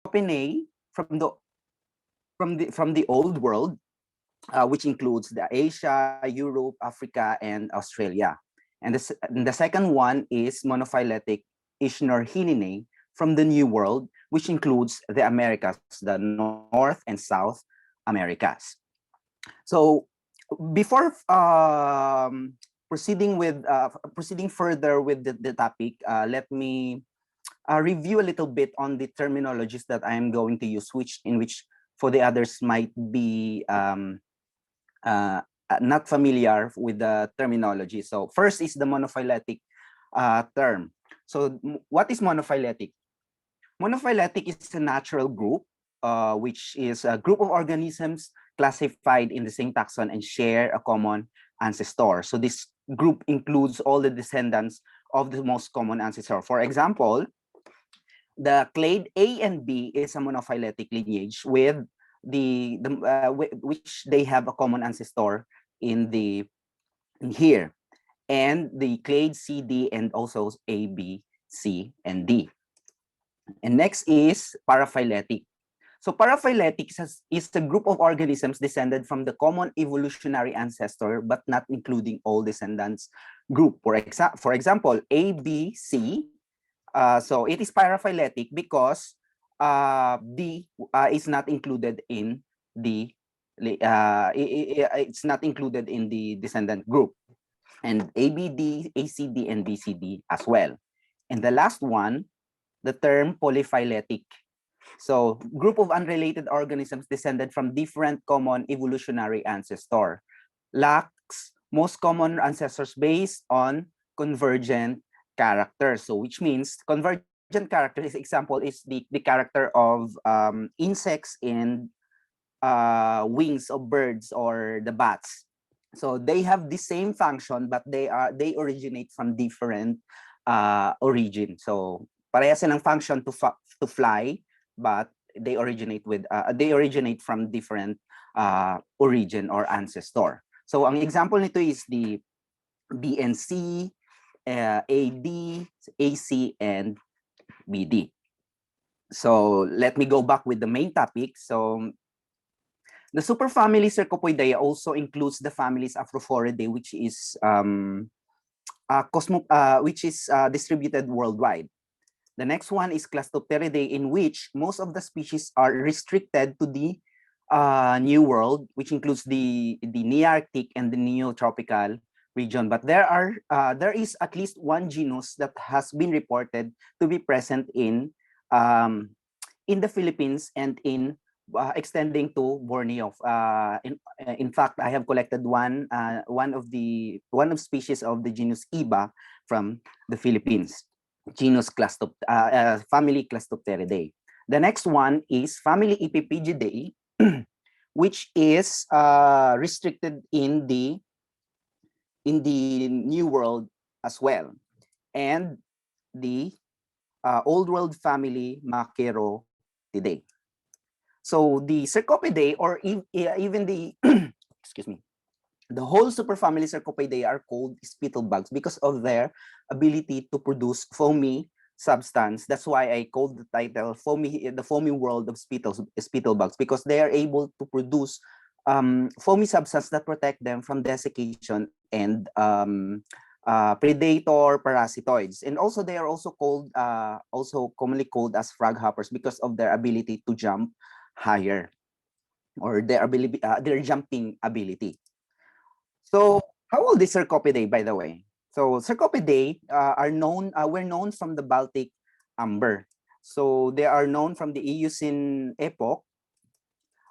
Cercopidae from the old world, which includes the Asia, Europe, Africa, and Australia. And the second one is monophyletic Ichnorhyninae from the New World, which includes the Americas, the North and South Americas. So before proceeding further with the topic, let me review a little bit on the terminologies that I am going to use, which for the others might be not familiar with the terminology. So first is the monophyletic term. So what is monophyletic? Monophyletic is a natural group, which is a group of organisms classified in the same taxon and share a common ancestor. So this group includes all the descendants of the most common ancestor. For example, the clade A and B is a monophyletic lineage with which they have a common ancestor in here, and the clade C, D, and also A, B, C, and D. And next is paraphyletic. So paraphyletic is a group of organisms descended from the common evolutionary ancestor, but not including all descendants group. For example, A, B, C. So it is paraphyletic because D is not included in the it's not included in the descendant group, and ABD, ACD, and BCD as well. And the last one, the term polyphyletic. So group of unrelated organisms descended from different common evolutionary ancestor, lacks most common ancestors based on convergent characters. So which means convergent character is example is the character of insects and wings of birds or the bats. So they have the same function, but they originate from different origin. So parehas silang function to fly, but they originate from different origin or ancestor. So ang example nito is the BNC, AD, AC, and BD. So let me go back with the main topic. So the superfamily Cercopidae also includes the families Afrophoridae, which is distributed worldwide. The next one is Clastopteridae, in which most of the species are restricted to the New World, which includes the Nearctic and the Neotropical region. But there is at least one genus that has been reported to be present in the Philippines and in extending to Borneo. In fact, I have collected one of species of the genus Iba from the Philippines, genus family Clastopteridae. The next one is family Epipygidae, which is restricted in the New World as well, and the Old World family Machaerotidae. So the Cercopidae, or even the excuse me, the whole superfamily Cercopidae are called Spittlebugs because of their ability to produce foamy substance. That's why I called the title the foamy world of Spittlebugs, because they are able to produce foamy substance that protect them from desiccation and predator parasitoids. And also they are also commonly called as frog hoppers because of their ability to jump higher, or their jumping ability. So how old is Cercopidae, by the way? So Cercopidae were known from the Baltic amber. So they are known from the Eocene epoch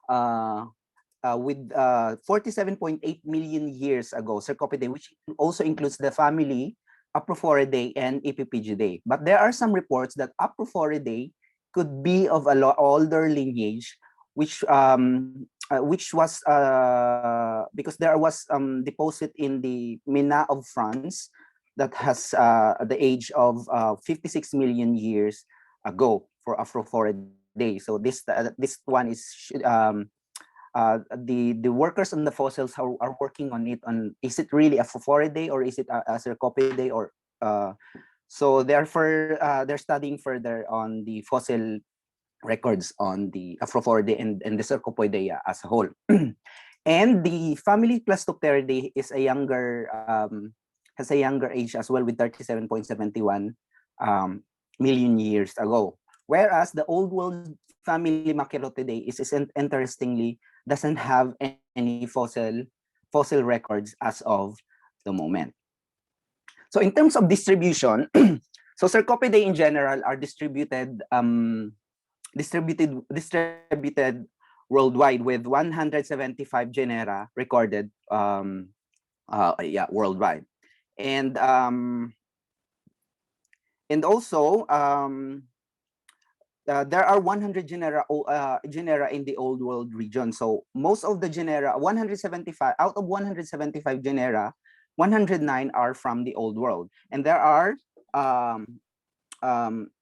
with 47.8 million years ago, Cercopidae, which also includes the family Aprophoridae and Epipygidae. But there are some reports that Aprophoridae could be of a older lineage, which was because there was deposit in the Mina of France that has the age of 56 million years ago for Aprophoridae. So this one is the workers on the fossils are working on it. On is it really Aprophoridae or is it a Cercopidae, or so they're studying further on the fossil records on the Afrophoridae and the Cercopidae as a whole. And the family Plastopteridae is a younger has a younger age as well, with 37.71 million years ago. Whereas the old world family Macerotidae is interestingly doesn't have any fossil records as of the moment. So in terms of distribution, so Cercopidae in general are distributed worldwide, with 175 genera recorded worldwide. And also there are 100 genera in the old world region. So most of the genera, 175 out of 175 genera, 109 are from the old world, and there are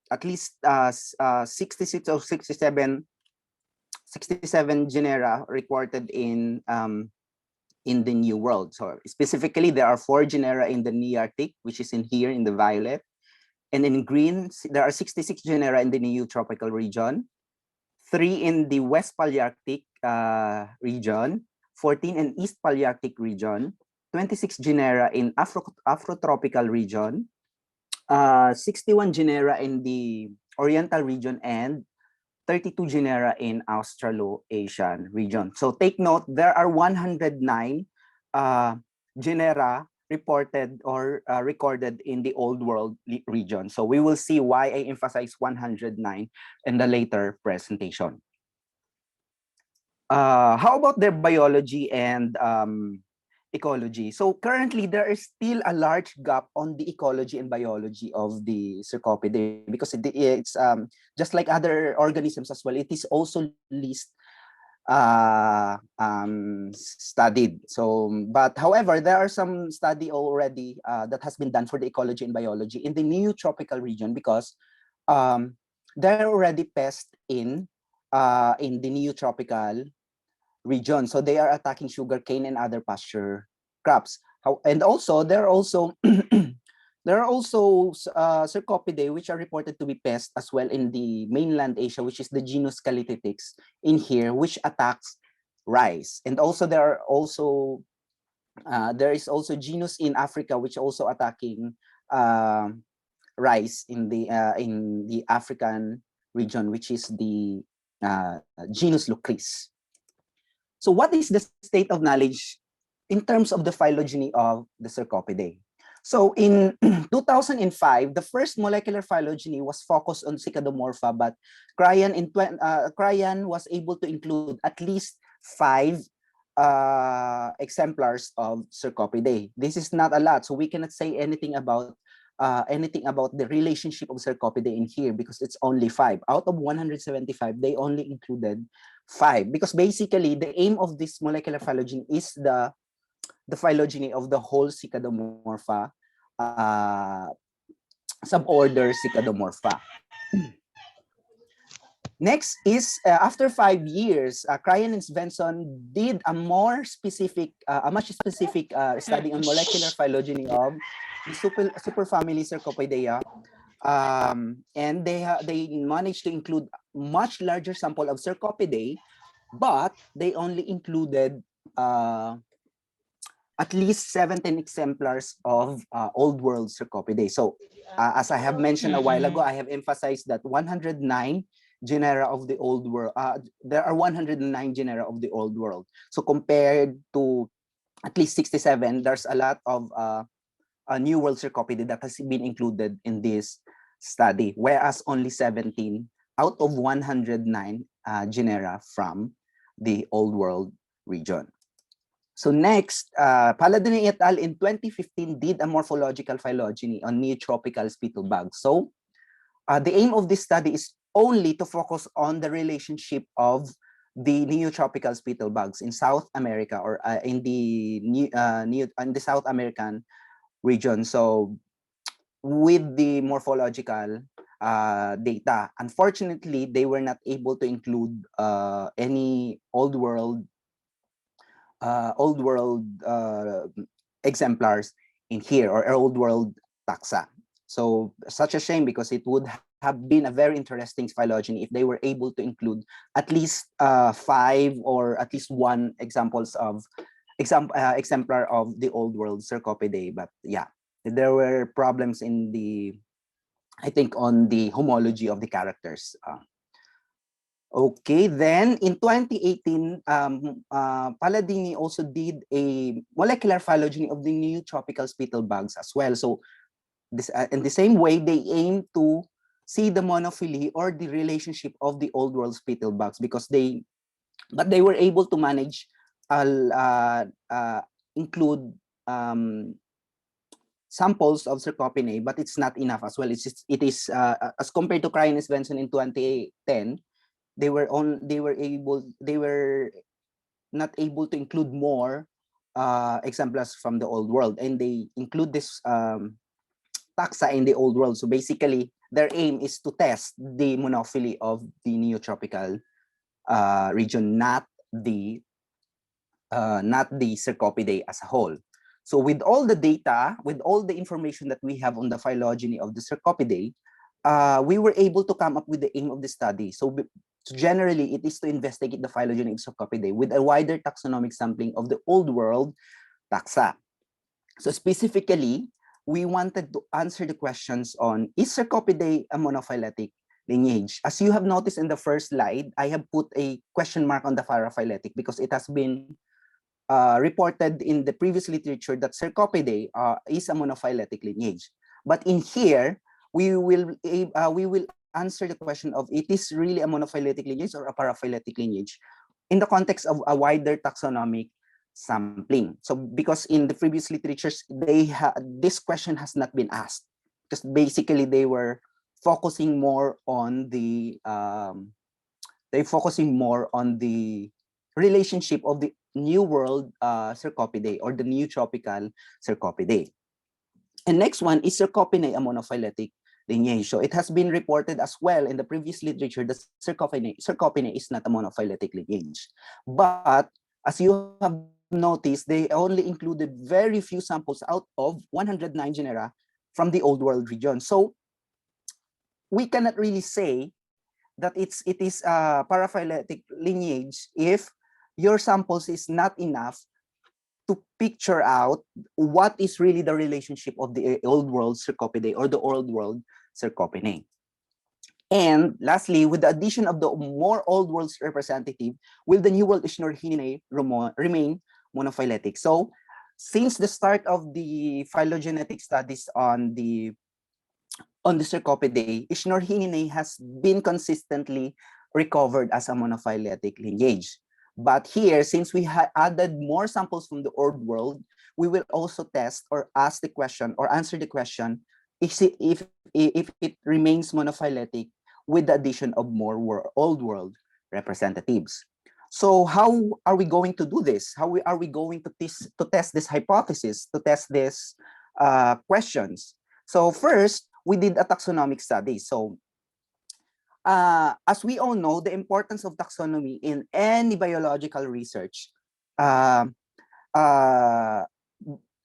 at least 66 or 67 genera reported in the New World. So specifically, there are 4 genera in the Nearctic, which is in here in the violet. And in green, there are 66 genera in the Neotropical region, 3 in the West Palearctic region, 14 in East Palearctic region, 26 genera in Afrotropical region, 61 genera in the Oriental region, and 32 genera in Australo-Asian region. So take note, there are 109 genera reported or recorded in the old world region. So we will see why I emphasize 109 in the later presentation. How about their biology and ecology? So currently there is still a large gap on the ecology and biology of the Cercopidae, because it's just like other organisms as well, it is also least studied. So, but however, there are some study already that has been done for the ecology and biology in the Neotropical region, because there are already pests in the Neotropical region. So they are attacking sugarcane and other pasture crops. And also there are also there are also Cercopidae which are reported to be pests as well in the mainland Asia, which is the genus Calititix in here, which attacks rice. And also there is also genus in Africa which also attacking rice in the African region, which is the genus Lucris. So what is the state of knowledge in terms of the phylogeny of the Cercopidae? So in 2005, the first molecular phylogeny was focused on Cicadomorpha, but Cryan was able to include at least 5 exemplars of Cercopidae. This is not a lot, so we cannot say anything about the relationship of Cercopidae in here, because it's only 5 out of 175. They only included 5, because basically the aim of this molecular phylogeny is the phylogeny of the whole Cicadomorpha suborder Cicadomorpha. Next is after 5 years, Cryan and Svensson did a much specific study on molecular phylogeny of the superfamily Cercopidae, and they managed to include much larger sample of Cercopidae, but they only included at least 17 exemplars of old world Cercopidae. So as I have mentioned a while ago, I have emphasized that 109 genera of the old world, there are 109 genera of the old world. So compared to at least 67, there's a lot of a new world Cercopidae that has been included in this study, whereas only 17 out of 109 genera from the old world region. So next, Palladini et al. In 2015 did a morphological phylogeny on neotropical Spittlebugs. So the aim of this study is only to focus on the relationship of the neotropical Spittlebugs in South America, or in the South American region. So with the morphological data, unfortunately, they were not able to include any old world exemplars in here, or old world taxa. So such a shame, because it would have been a very interesting phylogeny if they were able to include at least 5 or at least 1 examples of exemplar of the old world Cercopidae. But yeah, there were problems in the, I think, on the homology of the characters. Okay, then in 2018, Palladini also did a molecular phylogeny of the new tropical Spittlebugs as well. So this, in the same way, they aim to see the monophyly or the relationship of the old world Spittlebugs, because they were able to manage include samples of Cercopidae, but it's not enough as well. It is as compared to Cryonis Benson in 2010, they were not able to include more exemplars from the old world, and they include this taxa in the old world. So basically, their aim is to test the monophyly of the neotropical region, not the Cercopidae as a whole. So with all the data, with all the information that we have on the phylogeny of the Cercopidae, we were able to come up with the aim of the study. So generally, it is to investigate the phylogeny of Cercopidae with a wider taxonomic sampling of the old world taxa. So specifically, we wanted to answer the questions on, is Cercopidae a monophyletic lineage? As you have noticed in the first slide, I have put a question mark on the paraphyletic because it has been reported in the previous literature that Cercopidae is a monophyletic lineage. But in here, we will answer the question of, it is really a monophyletic lineage or a paraphyletic lineage in the context of a wider taxonomic sampling. So because in the previous literatures, this question has not been asked, because basically they were focusing more on the relationship of the New World Cercopidae or the new tropical Cercopidae. And next one, is Cercopidae a monophyletic lineage? So it has been reported as well in the previous literature that Cercopidae is not a monophyletic lineage. But as you have noticed, they only included very few samples out of 109 genera from the Old World region. So we cannot really say that it is a paraphyletic lineage if your samples is not enough to picture out what is really the relationship of the old world Cercopidae or the old world Cercopidae. And lastly, with the addition of the more old world representative, will the new world Ischnorhinae remain monophyletic? So since the start of the phylogenetic studies on the Cercopidae, Ischnorhinae has been consistently recovered as a monophyletic lineage. But here, since we added more samples from the old world, we will also test or ask the question or answer the question if it remains monophyletic with the addition of more old world representatives. So how are we going to do this? How are we going to test this hypothesis, to test these questions? So first, we did a taxonomic study. So as we all know, the importance of taxonomy in any biological research,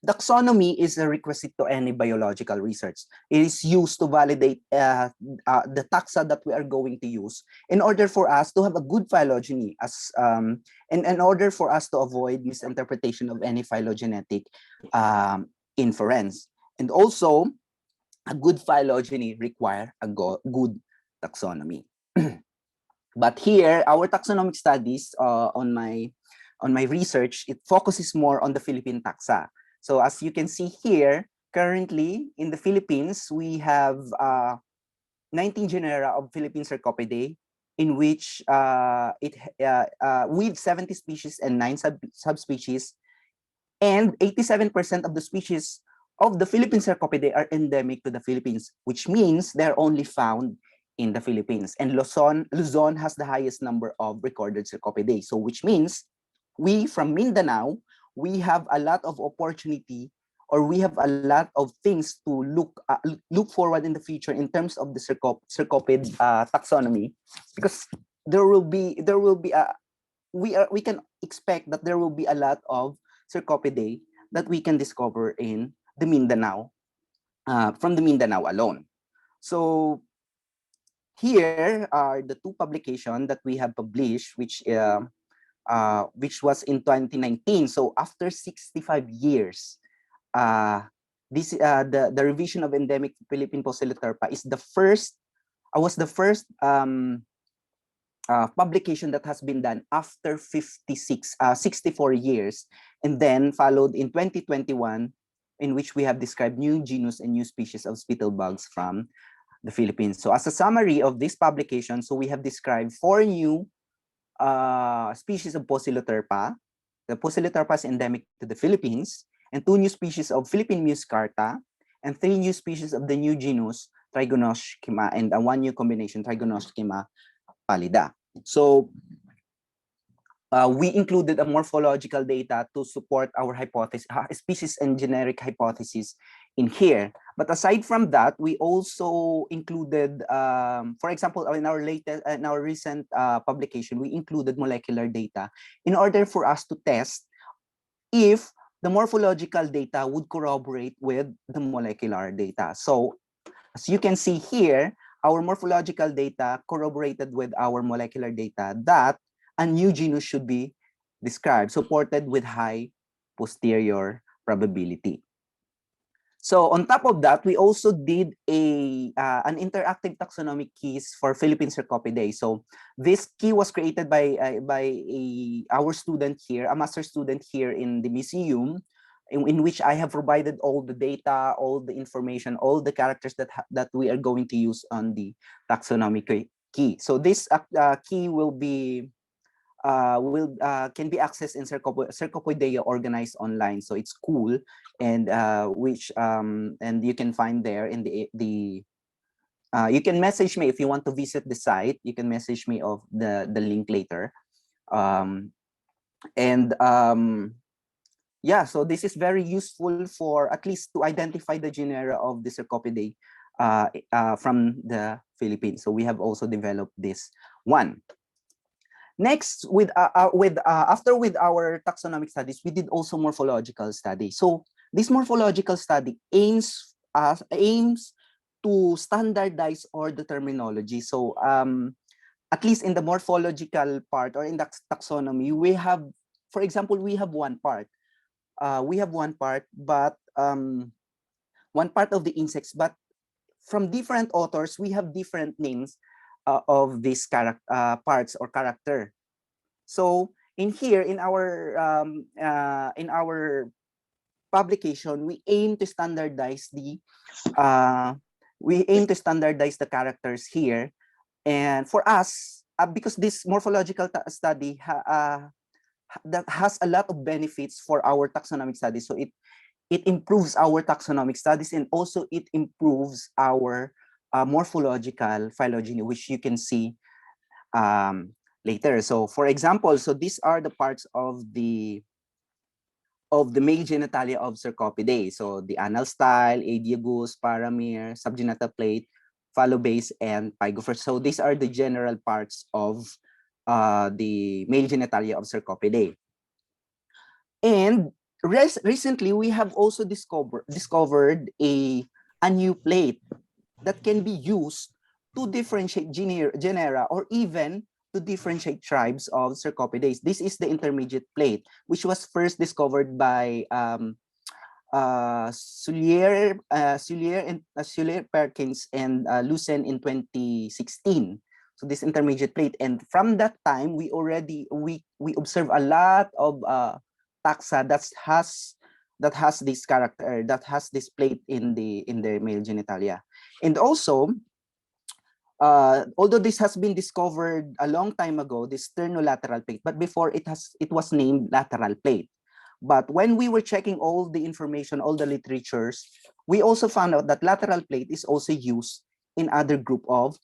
taxonomy is a requisite to any biological research. It is used to validate the taxa that we are going to use in order for us to have a good phylogeny, and in order for us to avoid misinterpretation of any phylogenetic inference. And also, a good phylogeny require a good taxonomy. But here, our taxonomic studies on my research, it focuses more on the Philippine taxa. So as you can see here, currently in the Philippines, we have 19 genera of Philippine Cercopidae, in which with 70 species and 9 subspecies, and 87% of the species of the Philippine Cercopidae are endemic to the Philippines, which means they're only found in the Philippines. And Luzon has the highest number of recorded Cercopidae. So which means we from Mindanao, we have a lot of opportunity, or we have a lot of things to look forward in the future in terms of the Cercopid taxonomy, because we can expect that there will be a lot of Cercopidae that we can discover in the Mindanao, from the Mindanao alone. So here are the two publications that we have published, which was in 2019. So after 65 years, the revision of endemic Philippine Poeciloterpa is the first was the first publication that has been done after 64 years, and then followed in 2021, in which we have described new genus and new species of Spittlebugs from the Philippines. So as a summary of this publication, so we have described 4 new species of Poeciloterpa. The Poeciloterpa is endemic to the Philippines, and 2 new species of Philippine Muscarta, and 3 new species of the new genus Trigonoschema, and 1 new combination Trigonoschema pallida. So we included a morphological data to support our hypothesis, species and generic hypothesis in here. But aside from that, we also included, for example, in our recent publication, we included molecular data in order for us to test if the morphological data would corroborate with the molecular data. So as you can see here, our morphological data corroborated with our molecular data that a new genus should be described, supported with high posterior probability. So on top of that, we also did an interactive taxonomic keys for Philippine Cercopidae. So this key was created by our student here, a master student here in the museum, in which I have provided all the data, all the information, all the characters that we are going to use on the taxonomic key. So this key will be can be accessed in Cercopidae organized online. So it's cool, and and you can find there in the you can message me if you want to visit the site. You can message me of the link later. Yeah, so this is very useful for at least to identify the genera of the Cercopidae from the Philippines. So we have also developed this one. Next, after our taxonomic studies, we did also morphological study. So this morphological study aims to standardize all the terminology. So at least in the morphological part or in the taxonomy, we have, for example, we have one part. But one part of the insects, but from different authors, we have different names of these parts or character. So in here, in our publication, we aim to standardize the characters here. And for us, because this morphological study that has a lot of benefits for our taxonomic studies, so it improves our taxonomic studies, and also it improves our morphological phylogeny, which you can see later. So for example, so these are the parts of the male genitalia of Cercopidae. So the anal style, adiagus, paramere, subgenital plate, phallobase, and pygophore. So these are the general parts of the male genitalia of Cercopidae. And recently, we have also discovered a new plate that can be used to differentiate genera or even to differentiate tribes of Cercopidae. This is the intermediate plate, which was first discovered by Soulier Perkins and Lucen in 2016. So this intermediate plate, and from that time we observe a lot of taxa that has this character, that has this plate in the male genitalia. And also, although this has been discovered a long time ago, this sternolateral plate, but before it was named lateral plate. But when we were checking all the information, all the literatures, we also found out that lateral plate is also used in other group of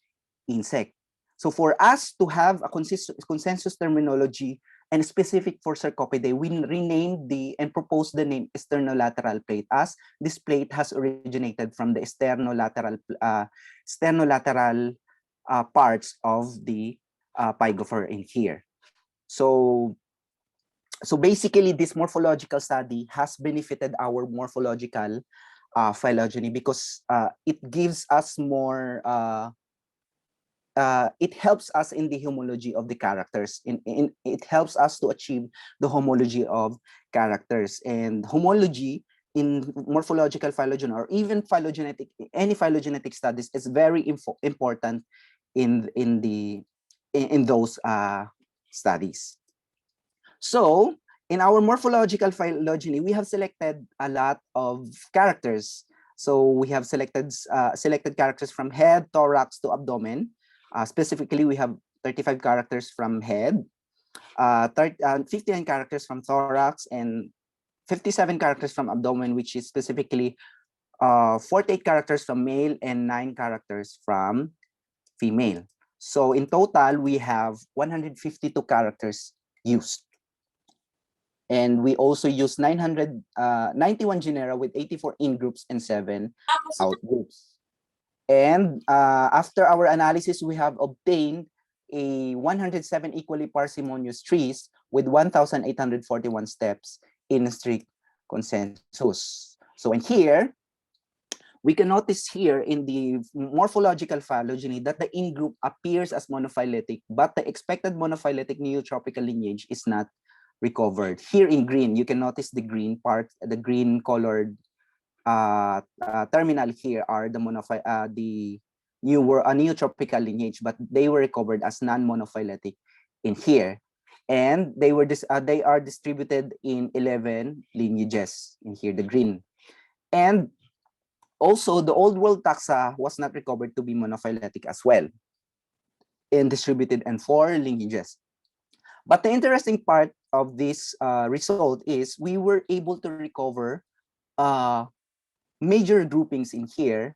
insect. So for us to have a consensus terminology and specific for Cercopidae, we renamed and proposed the name sternolateral plate, as this plate has originated from the sternolateral parts of the pygophore in here. So basically, this morphological study has benefited our morphological phylogeny because it gives us more it helps us in the homology of the characters. It helps us to achieve the homology of characters. And homology in morphological phylogeny or even phylogenetic, any phylogenetic studies is very important in those studies. So in our morphological phylogeny, we have selected a lot of characters. So we have selected characters from head, thorax to abdomen. Specifically, we have 35 characters from head, 59 characters from thorax, and 57 characters from abdomen, which is specifically 48 characters from male and 9 characters from female. So in total, we have 152 characters used. And we also use 991 genera with 84 in-groups and 7 out-groups. And after our analysis, we have obtained a 107 equally parsimonious trees with 1,841 steps in strict consensus. So in here, we can notice here in the morphological phylogeny that the in-group appears as monophyletic, but the expected monophyletic neotropical lineage is not recovered. Here in green, you can notice the green part, the green colored terminal here are the neotropical lineage, but they were recovered as non-monophyletic in here. And they are distributed in 11 lineages in here, the green. And also the old world taxa was not recovered to be monophyletic as well and distributed in 4 lineages. But the interesting part of this result is we were able to recover major groupings in here.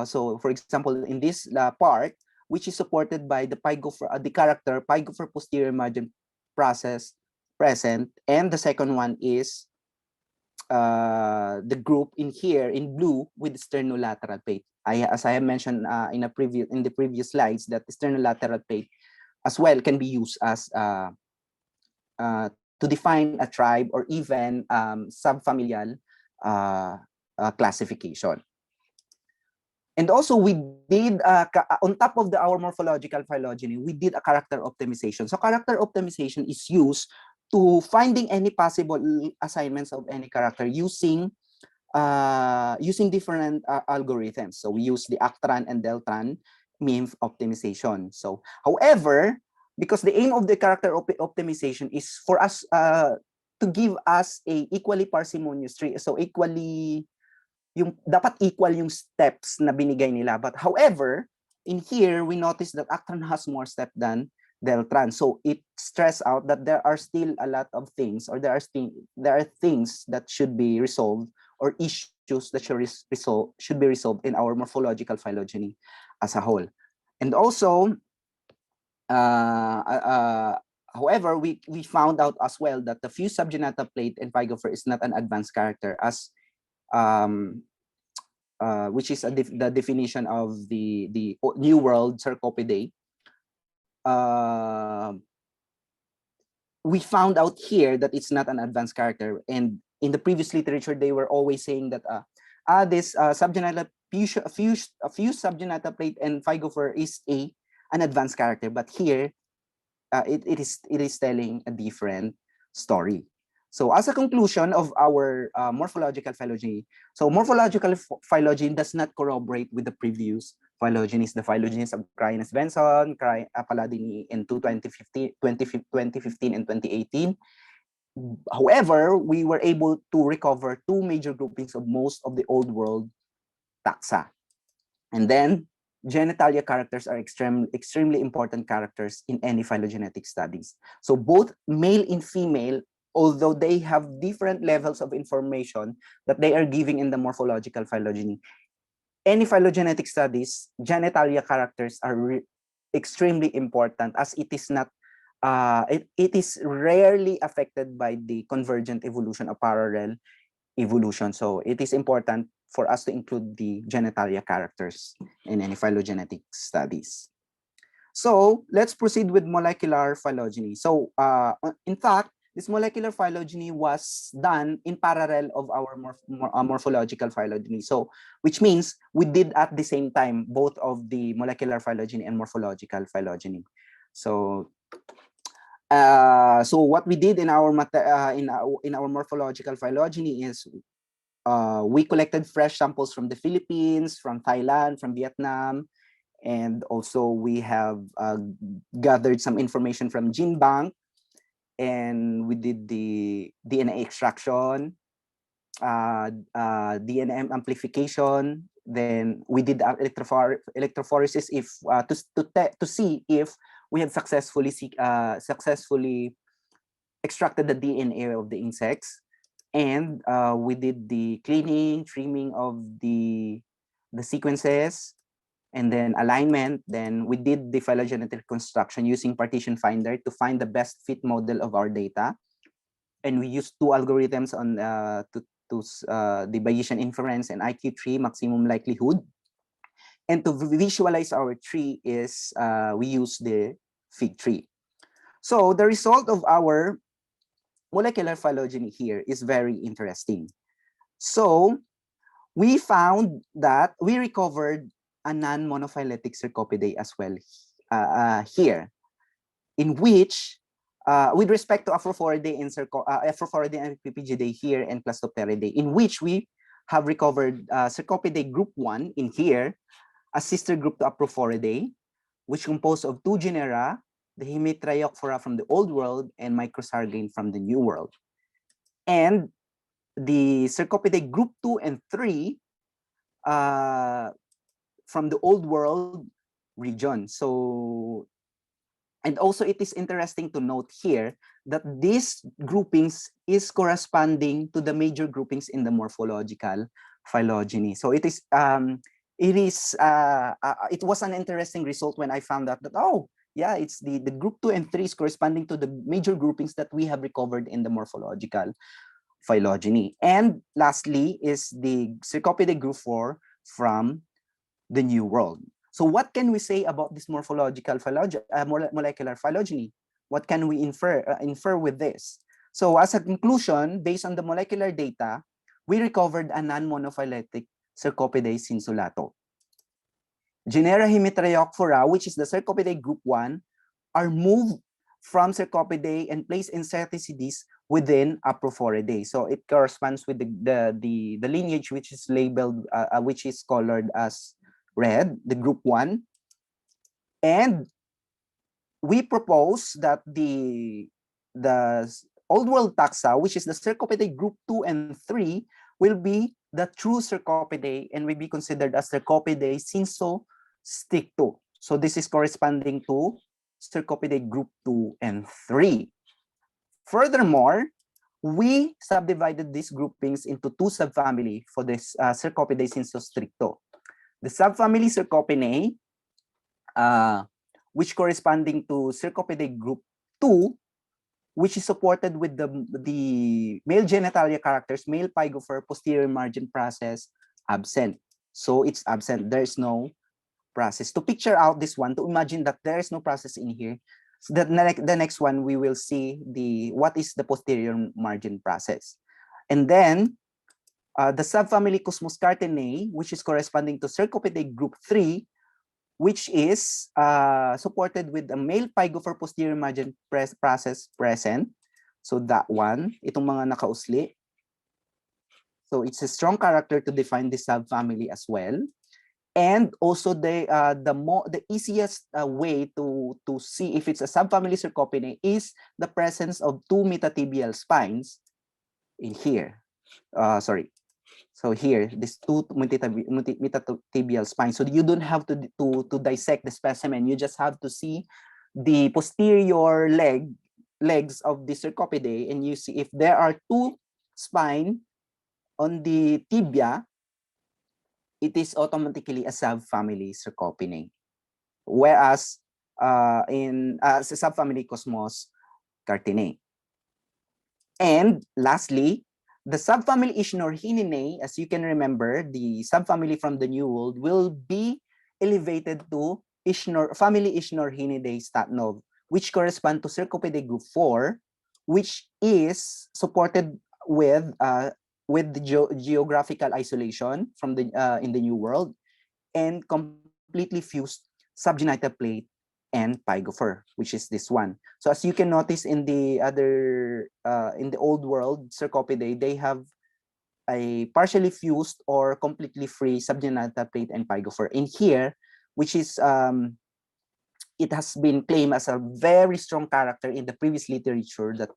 So for example, in this part, which is supported by the the character pygopher posterior margin process present, and the second one is the group in here in blue with sternolateral plate. As I have mentioned in the previous slides, that sternolateral plate as well can be used as to define a tribe or even subfamilial classification. And also we did, on top of our morphological phylogeny, we did a character optimization. So character optimization is used to finding any possible assignments of any character using different algorithms. So we use the Actran and Deltran mean optimization. So however, because the aim of the character optimization is for us to give us a equally parsimonious tree, so equally dapat equal yung steps na binigay nila. But however, in here we notice that Actran has more steps than Deltran. So it stress out that there are still a lot of things, or there are things that should be resolved, or issues that should be resolved in our morphological phylogeny as a whole. And also, however, we found out as well that the fused subgenital plate and pygopher is not an advanced character, as which is the definition of the New World Cercopidae. We found out here that it's not an advanced character, and in the previous literature they were always saying that this subgenital fused subgenital plate and pygopher is an advanced character, but here it is telling a different story. So as a conclusion of our morphological phylogeny, so morphological phylogeny does not corroborate with the previous phylogenies, the phylogenies of Cryanus Benson, Palladini in 2015 and 2018. However, we were able to recover 2 major groupings of most of the old world taxa. And then genitalia characters are extremely important characters in any phylogenetic studies. So both male and female, although they have different levels of information that they are giving in the morphological phylogeny, any phylogenetic studies, genitalia characters are extremely important, as it is not it is rarely affected by the convergent evolution or parallel evolution. So it is important for us to include the genitalia characters in any phylogenetic studies. So let's proceed with molecular phylogeny. So in fact, this molecular phylogeny was done in parallel of our morphological phylogeny. So, which means we did at the same time both of the molecular phylogeny and morphological phylogeny. So, so what we did in our morphological phylogeny is we collected fresh samples from the Philippines, from Thailand, from Vietnam, and also we have gathered some information from GenBank, and we did the DNA extraction, DNA amplification. Then we did electrophoresis if to see if we had successfully extracted the DNA of the insects, and we did the cleaning, trimming of the sequences, and then alignment. Then we did the phylogenetic construction using partition finder to find the best fit model of our data, and we used two algorithms on the Bayesian inference and IQ3 maximum likelihood. And to visualize our tree is we use the fig tree. So the result of our molecular phylogeny here is very interesting. So we found that we recovered a non-monophyletic Cercopidae as well here, in which, with respect to Afrophoridae and Afrophoridae and Pipigidae here and Plastopteridae, in which we have recovered Cercopidae group 1 in here, a sister group to Afrophoridae, which composed of two genera, the Hemitriophora from the Old World and Microsargane from the New World. And the Cercopidae group 2 and 3 from the Old World region. So, and also it is interesting to note here that these groupings is corresponding to the major groupings in the morphological phylogeny. So it is it was an interesting result when I found out that, oh yeah, it's the group 2 and 3 is corresponding to the major groupings that we have recovered in the morphological phylogeny. And lastly is the Cercopidae group 4 from the New World. So what can we say about this morphological molecular phylogeny? What can we infer with this? So as a conclusion, based on the molecular data, we recovered a non-monophyletic Cercopidae cinsulato. Genera Hemitriophora, which is the Cercopidae group 1, are moved from Cercopidae and placed in Certicides within Aprophoridae. So it corresponds with the lineage which is labeled, which is colored as red, the group 1. And we propose that the Old World taxa, which is the Cercopidae group 2 and 3, will be the true Cercopidae and will be considered as Cercopidae cinso-stricto. So this is corresponding to Cercopidae group 2 and 3. Furthermore, we subdivided these groupings into two subfamilies for this Cercopidae cinso-stricto. The subfamily Cercopinae, which corresponding to Cercopidae group 2, which is supported with the male genitalia characters, male pygophore, posterior margin process, absent. So it's absent. There's no process. To picture out this one, to imagine that there is no process in here, so the next one we will see what is the posterior margin process. And then the subfamily Cosmoscartinae, which is corresponding to Cercopidae group 3, which is supported with a male pygophore posterior margin process present. So that one, itong mga nakausli. So it's a strong character to define this subfamily as well. And also the easiest way to see if it's a subfamily Cercopinae is the presence of two metatibial spines in here. Sorry. So here, these two metatibial spines. So you don't have to dissect the specimen. You just have to see the posterior legs of the Cercopidae, and you see if there are two spines on the tibia, it is automatically a subfamily Cercopinae. Whereas in subfamily Cosmoscartinae. And lastly, the subfamily Ischnorhyninae, as you can remember, the subfamily from the New World will be elevated to family Ischnorhynidae Statnov, which correspond to Cercopidae group 4, which is supported with the geographical isolation from the in the New World, and completely fused subgenital plate and pygophore, which is this one. So as you can notice in the other in the old world Cercopidae, they have a partially fused or completely free subgenital plate and pygophore. In here, which is it has been claimed as a very strong character in the previous literature, that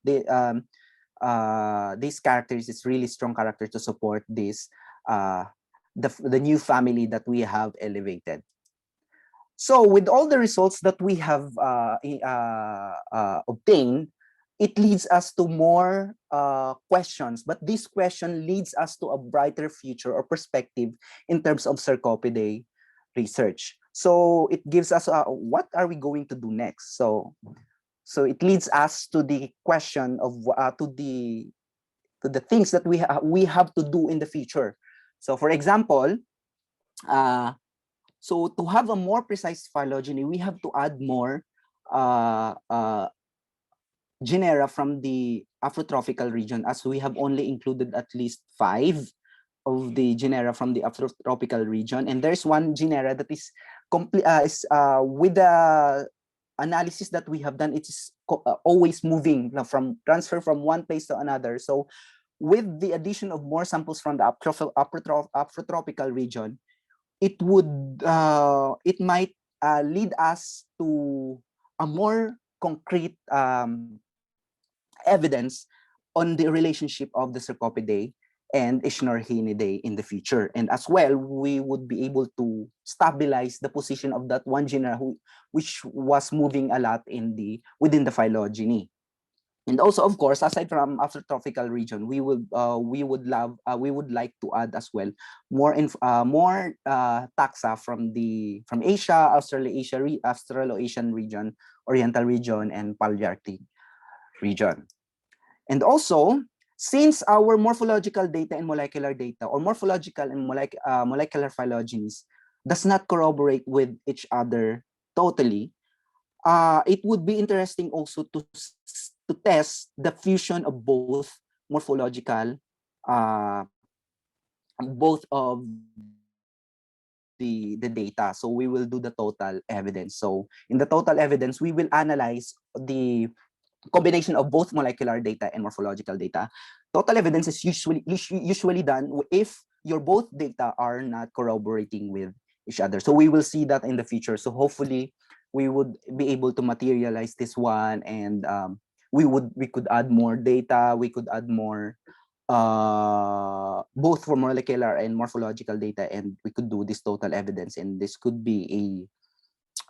these characters is really strong character to support this the new family that we have elevated. So with all the results that we have obtained, it leads us to more questions, but this question leads us to a brighter future or perspective in terms of Cercopidae research. So it gives us what are we going to do next? So it leads us to the question of to the things that we have to do in the future. So for example, so to have a more precise phylogeny, we have to add more genera from the Afrotropical region, as we have only included at least 5 of the genera from the Afrotropical region, and there's one genera that is complete with the analysis that we have done. It is always moving from transfer from one place to another. So with the addition of more samples from the Afrotropical region, it would it might lead us to a more concrete evidence on the relationship of the Cercopidae and Ischnorhinidae in the future. And as well, we would be able to stabilize the position of that one genera which was moving a lot in within the phylogeny. And also, of course, aside from Afrotropical region, we would like to add as well more taxa from Asia, Australasian region, Oriental region, and Palearctic region. And also, since our morphological data and molecular data, or morphological and molecular phylogenies, does not corroborate with each other totally, it would be interesting also to test the fusion of both morphological, both of the data. So we will do the total evidence. So in the total evidence, we will analyze the combination of both molecular data and morphological data. Total evidence is usually done if your both data are not corroborating with each other. So we will see that in the future. So hopefully we would be able to materialize this one, and we could add more data. We could add more both for molecular and morphological data, and we could do this total evidence. And this could be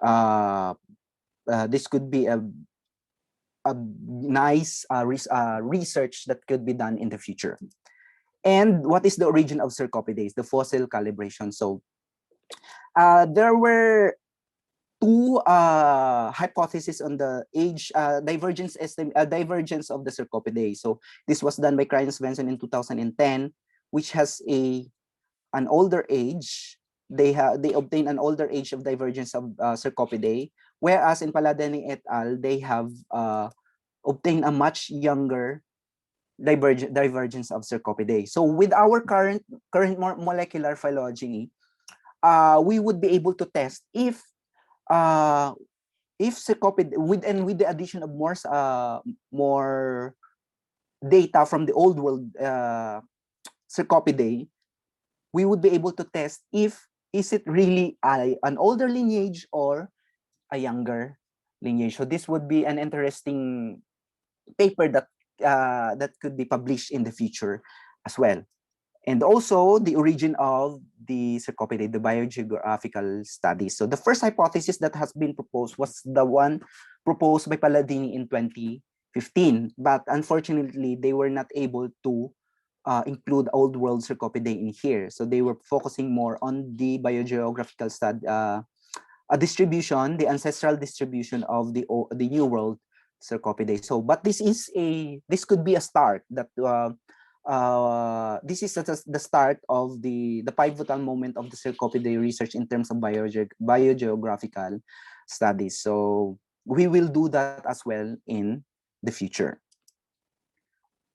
a nice research that could be done in the future. And what is the origin of Cercopidae? The fossil calibration. So there were 2 hypotheses on the age divergence of the Cercopidae. So this was done by Krein Svensson in 2010, which has an older age. They obtained an older age of divergence of Cercopidae, whereas in Paladini et al. They have obtained a much younger divergence of Cercopidae. So with our current molecular phylogeny, we would be able to test if Cercopidae, with the addition of more data from the old world Cercopidae, we would be able to test if is it really an older lineage or a younger lineage. So this would be an interesting paper that that could be published in the future as well. And also the origin of the Cercopidae, the biogeographical studies. So the first hypothesis that has been proposed was the one proposed by Palladini in 2015, but unfortunately they were not able to include old world Cercopidae in here. So they were focusing more on the biogeographical study, distribution, the ancestral distribution of the new world Cercopidae. So, but this could be a start that this is the start of the pivotal moment of the Cercopidae research in terms of biogeographical studies. So we will do that as well in the future.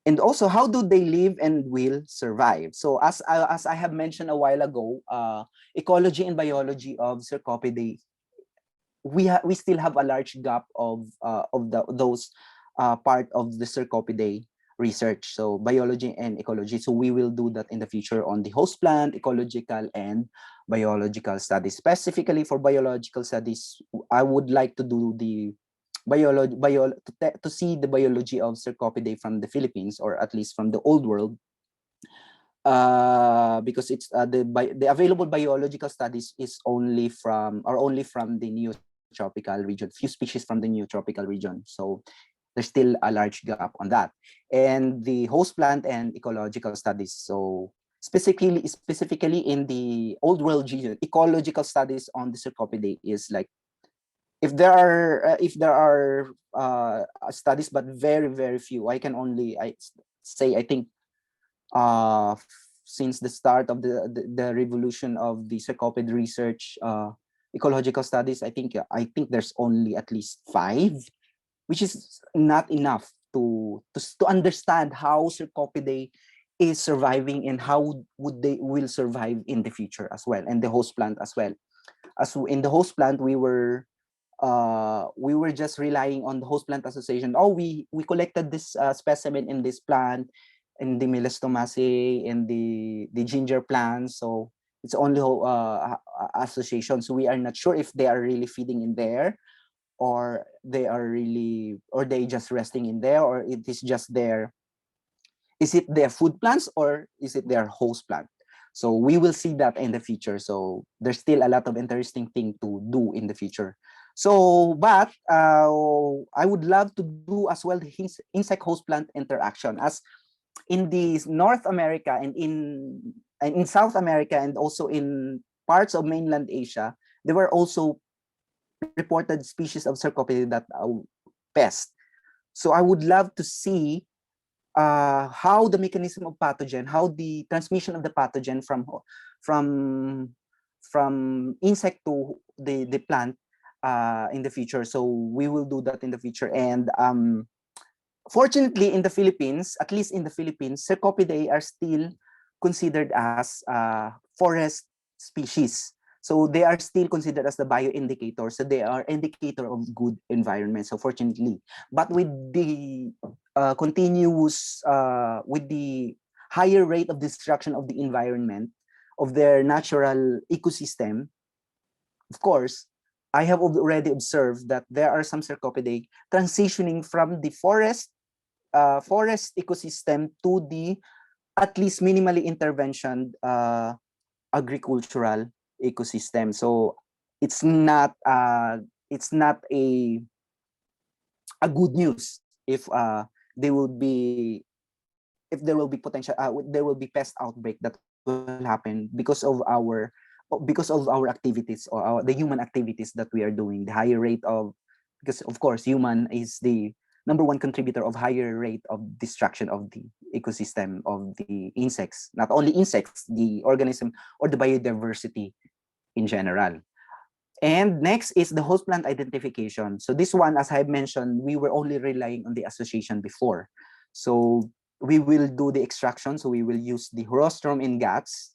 And also, how do they live and will survive? So as I have mentioned a while ago, ecology and biology of Cercopidae, we still have a large gap of those part of the Cercopidae research. So biology and ecology. So we will do that in the future on the host plant, ecological and biological studies. Specifically for biological studies, I would like to do the to see the biology of Cercopidae from the Philippines, or at least from the old world, because it's the available biological studies is only from the neotropical region, few species from the neotropical region. So there's still a large gap on that. And the host plant and ecological studies. So specifically in the old world region, ecological studies on the Cercopidae is like, if there are studies, but very few. I can only say, I think since the start of the revolution of the Cercopid research, ecological studies, I think there's only at least 5, which is not enough to understand how Cercopidae is surviving and how they will survive in the future as well, and the host plant as well. As in the host plant, we were just relying on the host plant association. Oh, we collected this specimen in this plant, in the Melastomaceae, in the ginger plants. So it's only association. So we are not sure if they are really feeding in there, or they just resting in there, or it is just their, is it their food plants or is it their host plant? So we will see that in the future. So there's still a lot of interesting thing to do in the future. So, but I would love to do as well the insect host plant interaction, as in the North America and in South America, and also in parts of mainland Asia, there were also reported species of Cercopidae that pest. So I would love to see how the mechanism of pathogen, how the transmission of the pathogen from insect to the plant in the future. So we will do that in the future. And fortunately, in the Philippines, at least in the Philippines, Cercopidae are still considered as forest species. So they are still considered as the bioindicator. So they are indicator of good environment. So fortunately, but with the with the higher rate of destruction of the environment, of their natural ecosystem, of course, I have already observed that there are some Cercopidae transitioning from the forest ecosystem to the at least minimally intervention agricultural ecosystem. So it's not a good news if they will be if there will be potential there will be pest outbreak that will happen because of our activities, or the human activities that we are doing. The higher rate of, because of course human is the number one contributor of higher rate of destruction of the ecosystem of the insects, not only insects, the organism or the biodiversity in general. And next is the host plant identification. So this one, as I mentioned, we were only relying on the association before. So we will do the extraction. So we will use the rostrum in GATS,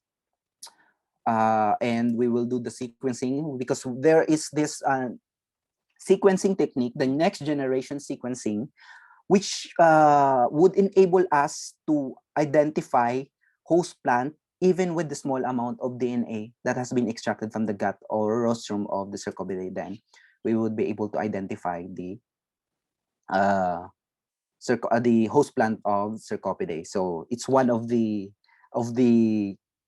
and we will do the sequencing, because there is this sequencing technique, the next generation sequencing, which would enable us to identify host plant even with the small amount of DNA that has been extracted from the gut or rostrum of the Cercopidae. Then we would be able to identify the host plant of Cercopidae. So it's one of the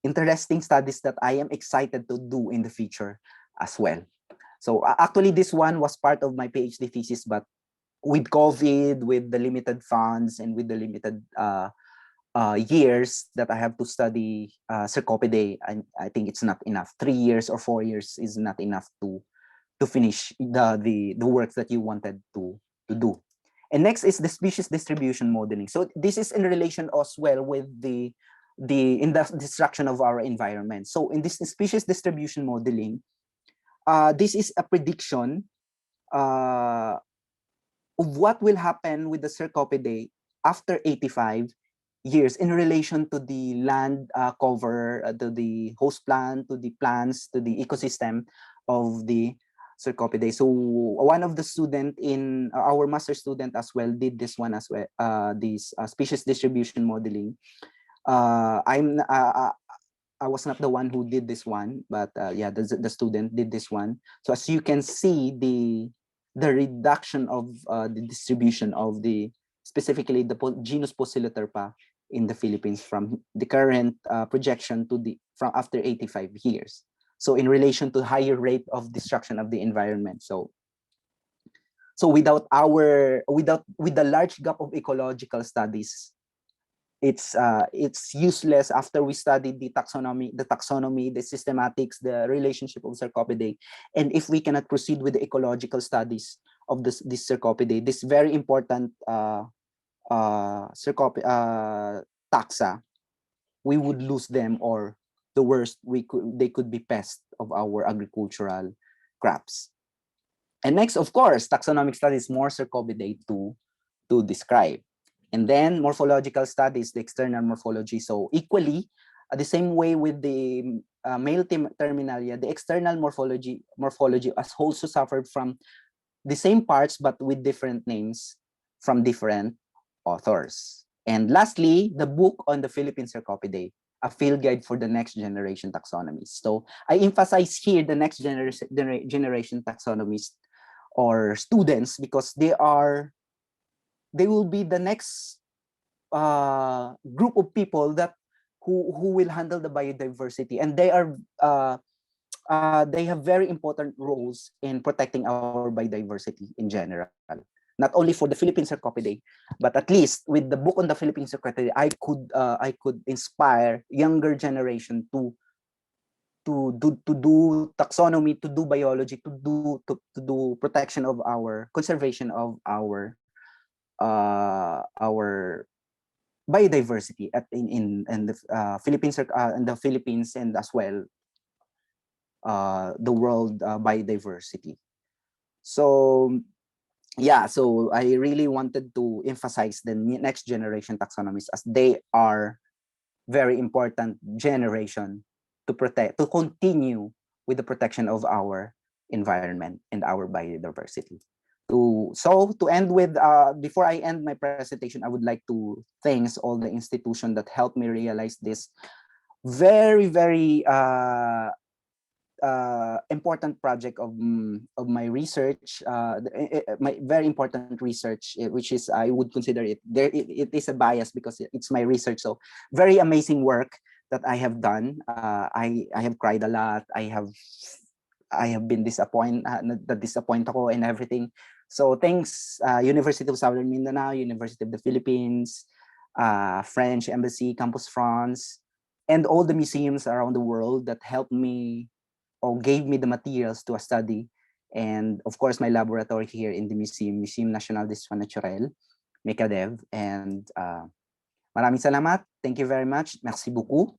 interesting studies that I am excited to do in the future as well. So actually, this one was part of my PhD thesis, but with COVID, with the limited funds, and with the limited years that I have to study Cercopidae, I think it's not enough. 3 years or 4 years is not enough to finish the work that you wanted to do. And next is the species distribution modeling. So this is in relation as well with the destruction of our environment. So in this species distribution modeling, this is a prediction of what will happen with the Cercopidae after 85 years in relation to the land cover, to the host plant, to the plants, to the ecosystem of the Cercopidae. So one of the student in our master student as well did this one as well, this species distribution modeling. I was not the one who did this one, but yeah, the student did this one. So as you can see, the reduction of the distribution of the specifically the genus Poeciloterpa in the Philippines from the current projection to the from after 85 years. So in relation to higher rate of destruction of the environment. So with the large gap of ecological studies, it's useless after we studied the taxonomy, the systematics, the relationship of Cercopidae, and if we cannot proceed with the ecological studies of this Cercopidae, this very important taxa, we would lose them, or the worst, they could be pest of our agricultural crops. And next, of course, taxonomic studies, more Cercopidae to describe. And then morphological studies, the external morphology. So equally, the same way with the male terminalia, the external morphology has also suffered from the same parts, but with different names from different authors. And lastly, the book on the Philippine Cercopidae, a field guide for the next generation taxonomists. So I emphasize here the next generation taxonomists or students, because they will be the next group of people that who will handle the biodiversity, and they have very important roles in protecting our biodiversity in general. Not only for the Philippine Cercopidae, but at least with the book on the Philippine Cercopidae, I could inspire younger generation to do taxonomy, to do biology, to do protection of our conservation of our biodiversity in the Philippines, in the Philippines, and as well the world biodiversity. So yeah, so I really wanted to emphasize the next generation taxonomists, as they are very important generation to continue with the protection of our environment and our biodiversity. To end with, before I end my presentation, I would like to thank all the institutions that helped me realize this very, very important project of my research, my very important research, which is, I would consider it, it is a bias because it's my research. So very amazing work that I have done. I have cried a lot. I have been disappointed, ako and everything. So thanks, University of Southern Mindanao, University of the Philippines, French Embassy, Campus France, and all the museums around the world that helped me or gave me the materials to study. And of course, my laboratory here in the Museum National de Naturelle, MECADEV. And maraming salamat. Thank you very much. Merci beaucoup.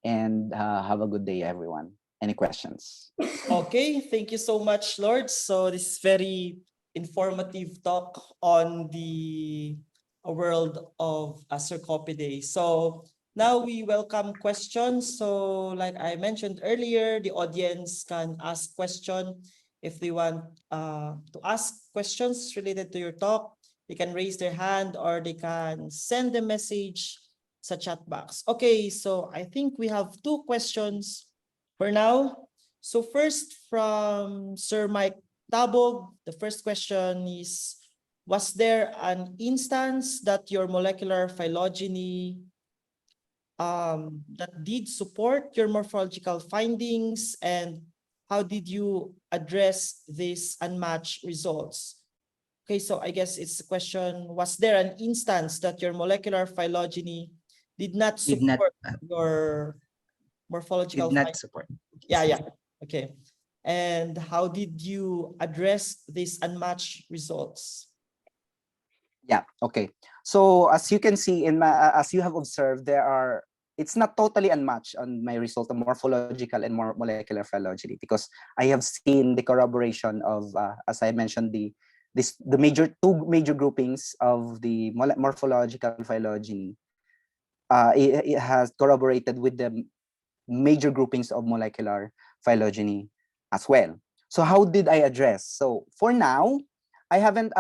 And have a good day, everyone. Any questions? Okay, thank you so much, Lord. So this is very informative talk on the world of Cercopidae. So now we welcome questions. So like I mentioned earlier, the audience can ask questions. If they want to ask questions related to your talk, they can raise their hand or they can send a message sa chat box. Okay, so I think we have 2 questions for now. So first from Sir Mike Tabog, the first question is, was there an instance that your molecular phylogeny that did support your morphological findings, and how did you address these unmatched results? Okay, so I guess it's the question, was there an instance that your molecular phylogeny did not support your morphological findings? Yeah. Okay. And how did you address these unmatched results? Yeah, okay. So as you can see in my, as you have observed, it's not totally unmatched on my result of morphological and more molecular phylogeny, because I have seen the corroboration of, as I mentioned, the the two major groupings of the morphological phylogeny, it has corroborated with the major groupings of molecular phylogeny as well. So how did I address? So for now, I haven't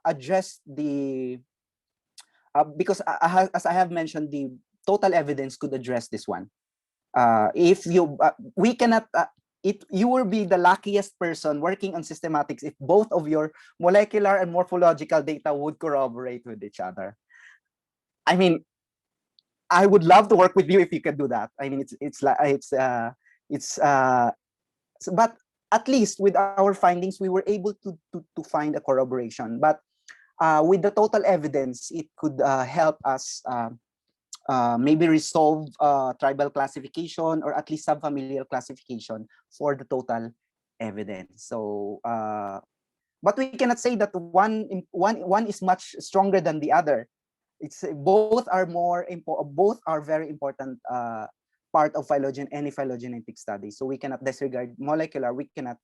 addressed the because as I have mentioned, the total evidence could address this one. If you we cannot you will be the luckiest person working on systematics if both of your molecular and morphological data would corroborate with each other. I mean, I would love to work with you if you could do that. I mean, but at least with our findings, we were able to find a corroboration. But with the total evidence, it could help us maybe resolve tribal classification or at least subfamilial classification for the total evidence. So, but we cannot say that one is much stronger than the other. It's both are both are very important part of any phylogenetic study. So we cannot disregard molecular. We cannot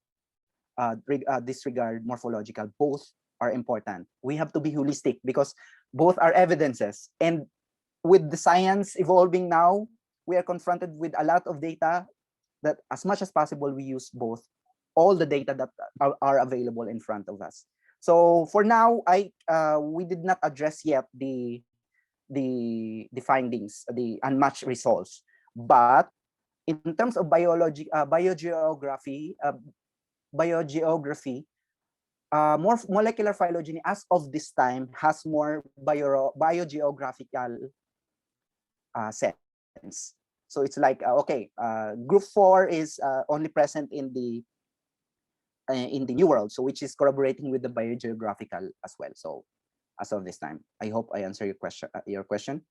disregard morphological. Both are important. We have to be holistic because both are evidences. And with the science evolving now, we are confronted with a lot of data that as much as possible, we use both, all the data that are available in front of us. So for now, we did not address yet the findings, the unmatched results. But in terms of biogeography, more molecular phylogeny as of this time has more biogeographical sense. So it's like okay, group 4 is only present in the New World, so which is corroborating with the biogeographical as well. So as of this time, I hope I answer your question.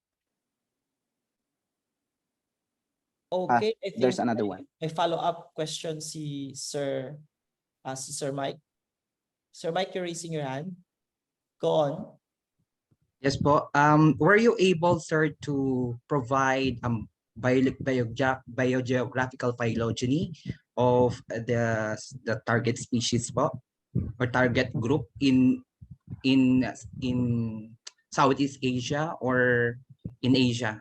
Okay, I think there's another one. A follow-up question, Sir Mike. Sir Mike, you're raising your hand. Go on. Yes po. Were you able, sir, to provide biogeographical phylogeny of the target species po or target group in Southeast Asia or in Asia?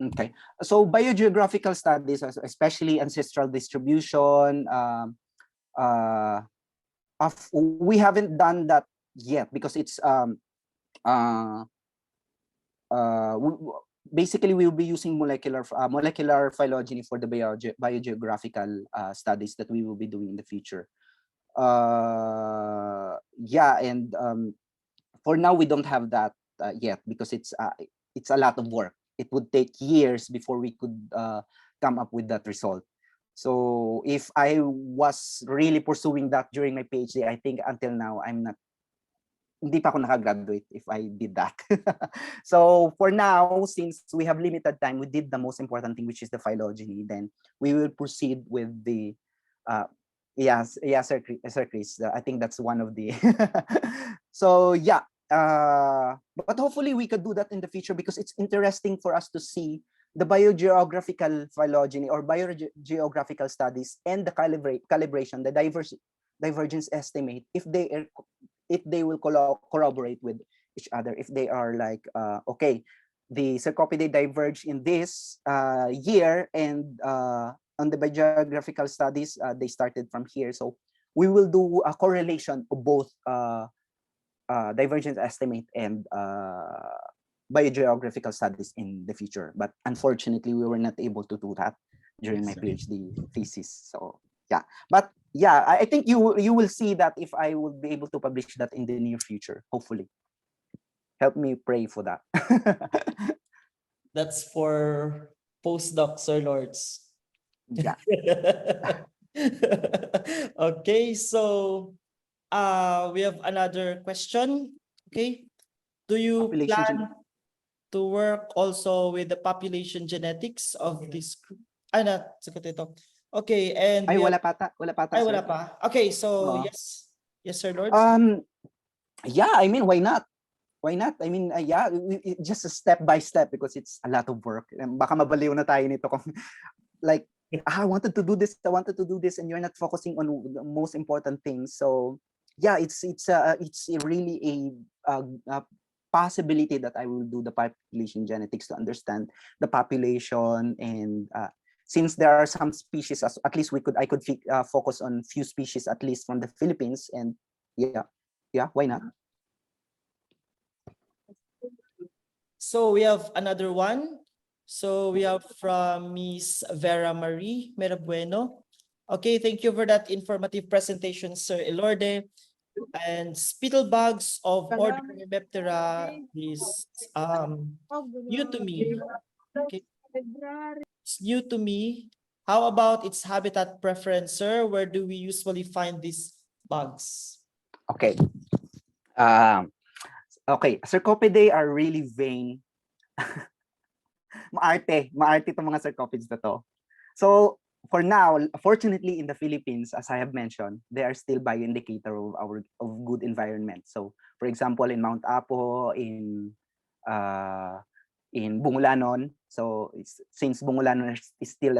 Okay, so biogeographical studies, especially ancestral distribution, we haven't done that yet because it's basically we will be using molecular phylogeny for the biogeographical studies that we will be doing in the future. Yeah, and for now we don't have that yet because it's a lot of work. It would take years before we could come up with that result. So if I was really pursuing that during my PhD, I think until now hindi pa ako nakagraduate if I did that. So for now, since we have limited time, we did the most important thing, which is the phylogeny. Then we will proceed with the Sir Chris. I think that's one of the so yeah. But hopefully we could do that in the future because it's interesting for us to see the biogeographical phylogeny or biogeographical studies and the calibration, the divergence estimate, if they will corroborate with each other, if they are like okay, the Cercopidae diverge in this year, and on the biogeographical studies they started from here. So we will do a correlation of both divergence estimate and biogeographical studies in the future. But unfortunately, we were not able to do that during my PhD thesis. So yeah, but yeah, I think you will see that if I will be able to publish that in the near future, hopefully. Help me pray for that. That's for postdoc, Sir Lords. Yeah. Okay, so we have another question. Okay, do you plan to work also with the population genetics of this group? Okay, and wala pa. wala pa. Okay, so yes, Sir Lords. Yeah, I mean, why not? Why not? I mean, yeah, just a step by step because it's a lot of work. Baka mabaliw na tayo nito kung like I wanted to do this, and you're not focusing on the most important things. So yeah, it's really a possibility that I will do the population genetics to understand the population, and since there are some species, at least I could focus on few species at least from the Philippines, and yeah, why not? So we have another one. So we have from Miss Vera Marie Merabueno. Okay, thank you for that informative presentation, Sir Elorde. And Spittlebugs of order Hemiptera is new to me. Okay, it's new to me. How about its habitat preference, sir? Where do we usually find these bugs? Okay. Okay, Cercopidae are really vain. Maarte itong mga Cercopids na to. So, for now, fortunately in the Philippines, as I have mentioned, they are still bioindicator of good environment. So, for example, in Mount Apo, in Bungulanon, so since Bungulanon is still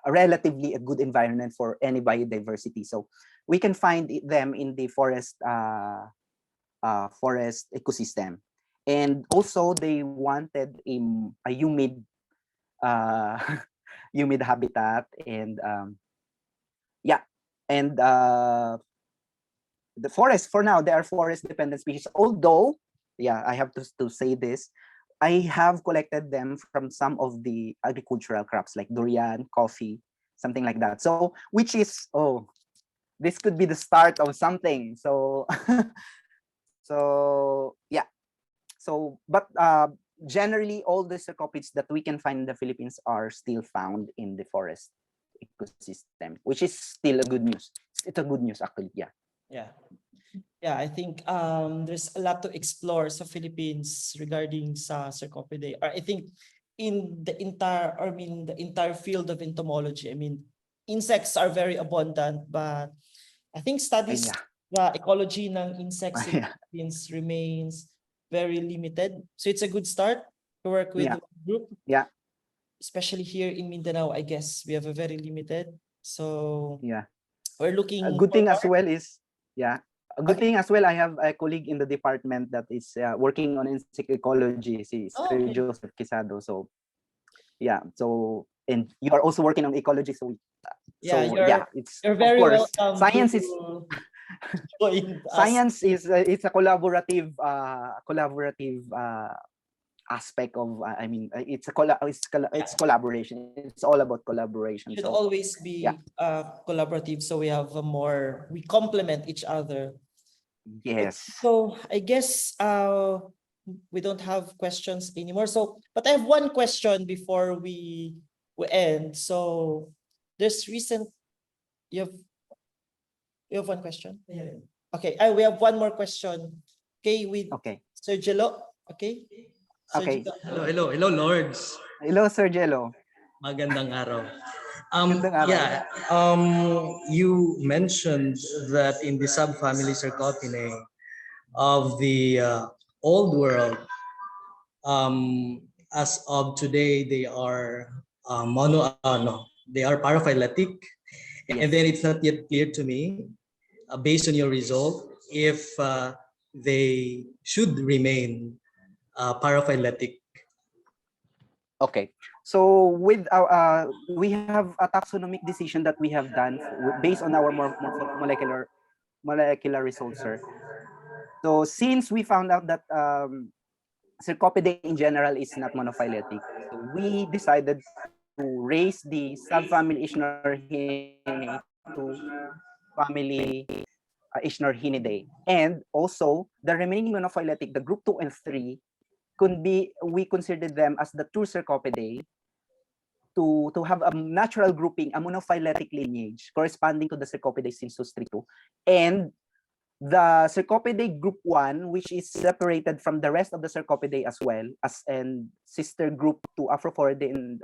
relatively a good environment for any biodiversity. So, we can find them in the forest ecosystem. And also they wanted a humid humid habitat, and and the forest, for now they are forest dependent species, although I have to say this, I have collected them from some of the agricultural crops like durian, coffee, something like that. So which is, this could be the start of something. So so yeah, so but generally all the cercopids that we can find in the Philippines are still found in the forest ecosystem, which is still a good news. It's a good news actually. Yeah, I think there's a lot to explore sa Philippines regarding sa Cercopidae. Or I think in the entire field of entomology, I mean, insects are very abundant, but I think studies the ecology ng insects in the Philippines remains very limited. So it's a good start to work with the group. Yeah. Especially here in Mindanao, I guess we have a very limited. So we're looking a good thing as forward. well is a good thing as well, I have a colleague in the department that is working on insect ecology, si Sir Joseph Quisado. So and you are also working on ecology, so it's you're of very course welcome science to is join us. science is it's a collaborative aspect of it's collaboration. It's all about collaboration. Should So always be collaborative, so we complement each other. yes. So I guess we don't have questions anymore. So but I have one question before we end. So there's recent you have one question? Okay, we have one more question. Okay, with Sir Jello. Okay. Okay. Hello, Lords. Hello, Sir Jello. Magandang araw. Magandang araw. You mentioned that in the subfamily Cercopidae of the old world, as of today, they are they are paraphyletic, and then it's not yet clear to me, based on your result, if they should remain paraphyletic. Okay. So with our we have a taxonomic decision that we have done based on our molecular results, sir. So since we found out that Cercopidae in general is not monophyletic, so we decided to raise the subfamily Ichnorhinidae to family Ichnorhinidae. And also the remaining monophyletic, the group 2 and 3, we consider them as the true Cercopidae to have a natural grouping, a monophyletic lineage corresponding to the Cercopidae Synsus 3-2. And the Cercopidae group 1, which is separated from the rest of the Cercopidae as well, and sister group to Afrophoridae and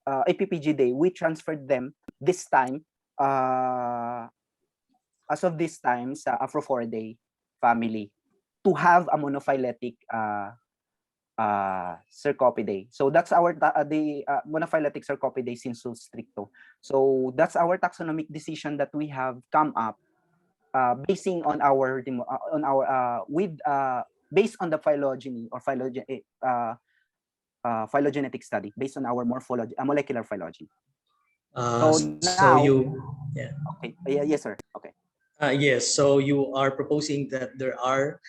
Epiphygidae, we transferred them this time, as of this time, sa Afrophoridae family to have a monophyletic Cercopidae. So that's our the monophyletic Cercopidae Synsus stricto. So that's our taxonomic decision that we have come up basing on our based on the phylogeny or phylogenetic study, based on our morphology, molecular phylogeny. So So now, yeah. okay, yeah, yes, sir. Okay. Yes, so you are proposing that there are,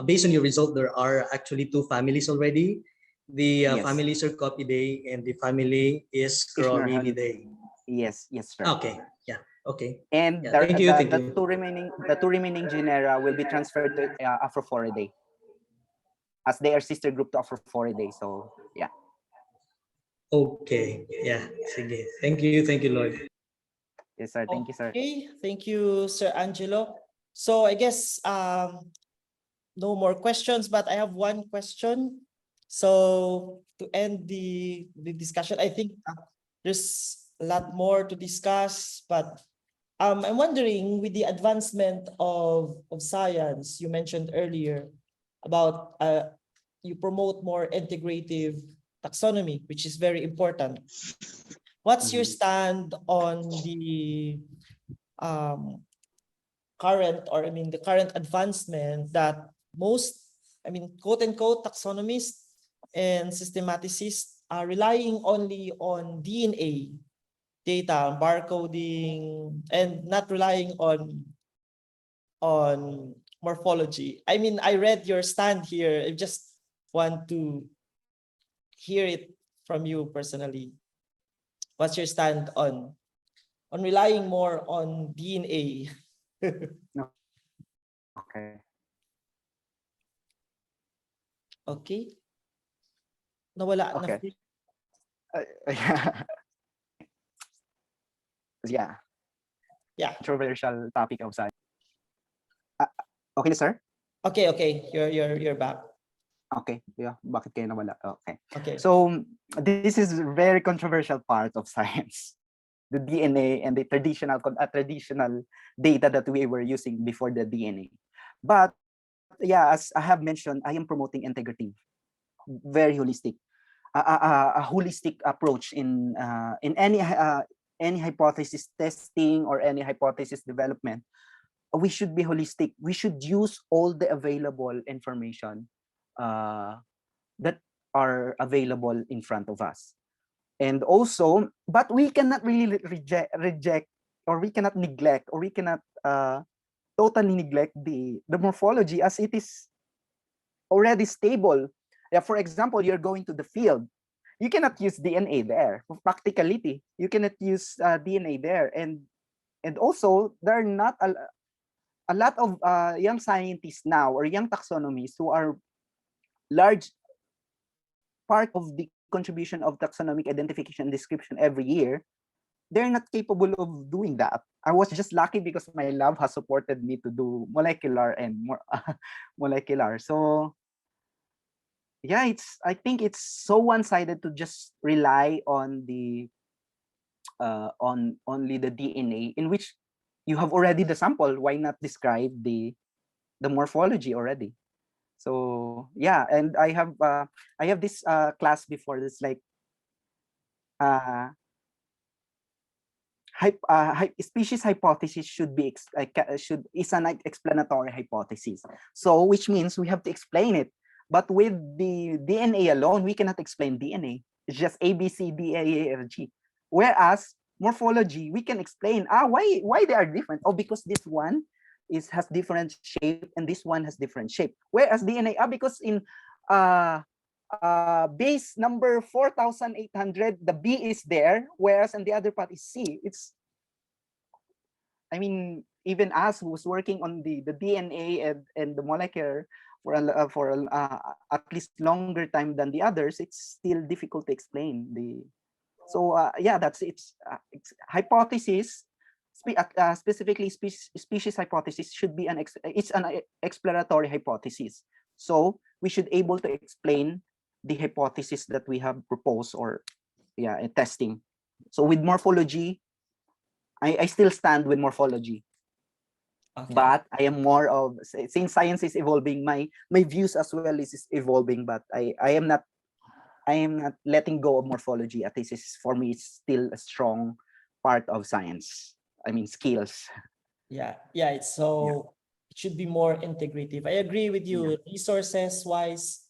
based on your result, there are actually two families already. The Yes. family Cercopidae and the family Iscrorididae. Yes, yes, sir. Okay, yeah, okay. And Yeah, thank you, thank the you. two remaining genera will be transferred to Afrophoridae, as they are sister group to Afrophoridae. So yeah. Okay, yeah, sige. Thank you, Lord. Yes, sir. Thank you, sir. Okay, thank you, Sir Angelo. So I guess no more questions, but I have one question. So to end the discussion, I think there's a lot more to discuss, but I'm wondering, with the advancement of science, you mentioned earlier about you promote more integrative taxonomy, which is very important. What's your stand on the current, or I mean the current advancement that most, I mean, quote unquote, taxonomists and systematicists are relying only on DNA data, barcoding, and not relying on morphology? I mean, I read your stand here. I just want to hear it from you personally. What's your stand on relying more on DNA? Okay. Okay. Nawala na. Okay. Yeah. Yeah. Yeah. Controversial topic of science. Okay na, sir? Okay. You're back. Okay. Yeah. Bakit kayo nawala? Okay. Okay. So this is a very controversial part of science. The DNA and the traditional data that we were using before the DNA. But yeah, as I have mentioned, I am promoting integrative, very holistic, a holistic approach in any hypothesis testing or any hypothesis development. We should be holistic. We should use all the available information that are available in front of us. And also, but we cannot really reject, or we cannot neglect, or we cannot totally neglect the morphology, as it is already stable. Yeah, for example, you're going to the field, you cannot use DNA there for practicality. You cannot use DNA there, and also there are not a lot of young scientists now, or young taxonomists, who are large part of the contribution of taxonomic identification and description every year. They're not capable of doing that. I was just lucky because my lab has supported me to do molecular and more molecular. So yeah, I think it's so one-sided to just rely on the on only the DNA, in which you have already the sample. Why not describe the morphology already? So yeah, and I have this class before, this like species hypothesis should be is an explanatory hypothesis. So which means we have to explain it. But with the DNA alone, we cannot explain DNA. It's just A, B, C, D, E, F, G. Whereas morphology, we can explain why they are different. Oh, because this one has different shape and this one has different shape. Whereas DNA, because in base number 4,800, the B is there, whereas on the other part is C. I mean, even us who's working on the DNA and the molecular for at least longer time than the others, it's still difficult to explain so yeah, that's it's hypothesis. Specifically, species hypothesis should be it's an exploratory hypothesis. So we should able to explain the hypothesis that we have proposed, or yeah, testing. So with morphology, I still stand with morphology. Okay. But I am more of, since science is evolving, my views as well is evolving, but I am not letting go of morphology. At least is for me, it's still a strong part of science. I mean, skills. Yeah, it's so it should be more integrative. I agree with you. Resources wise,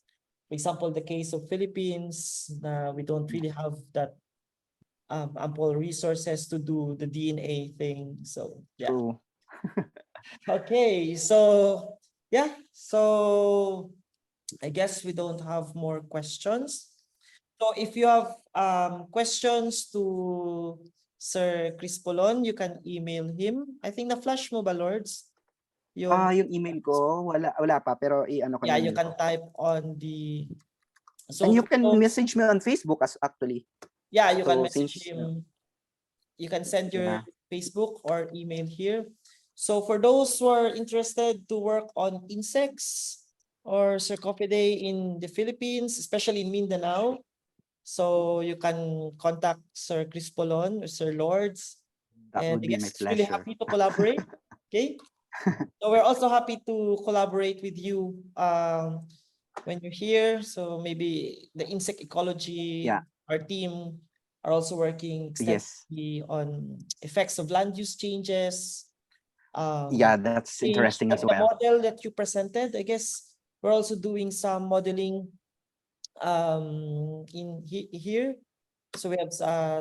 for example, the case of Philippines, we don't really have that ample resources to do the DNA thing. So yeah. True. Okay, so yeah, so I guess we don't have more questions. So if you have questions to Sir Crispolon, you can email him. I think na-flash mo ba, Lords? Yung email ko, wala pa, pero i-ano ko Yeah, yung you email can ko. type on the. So And you for can those- message me on Facebook actually. Yeah, you can So message since, him. You can send your Yeah. Facebook or email here. So for those who are interested to work on insects or Cercopidae in the Philippines, especially in Mindanao, so you can contact Sir Crispolon or Sir Lords. that And would I be guess my it's really pleasure. happy to collaborate. Okay. So we're also happy to collaborate with you when you're here. So maybe the insect ecology, Yeah. our team are also working Yes. extensively on effects of land use changes. Yeah, that's interesting as The well. model that you presented, I guess we're also doing some modeling here. So we have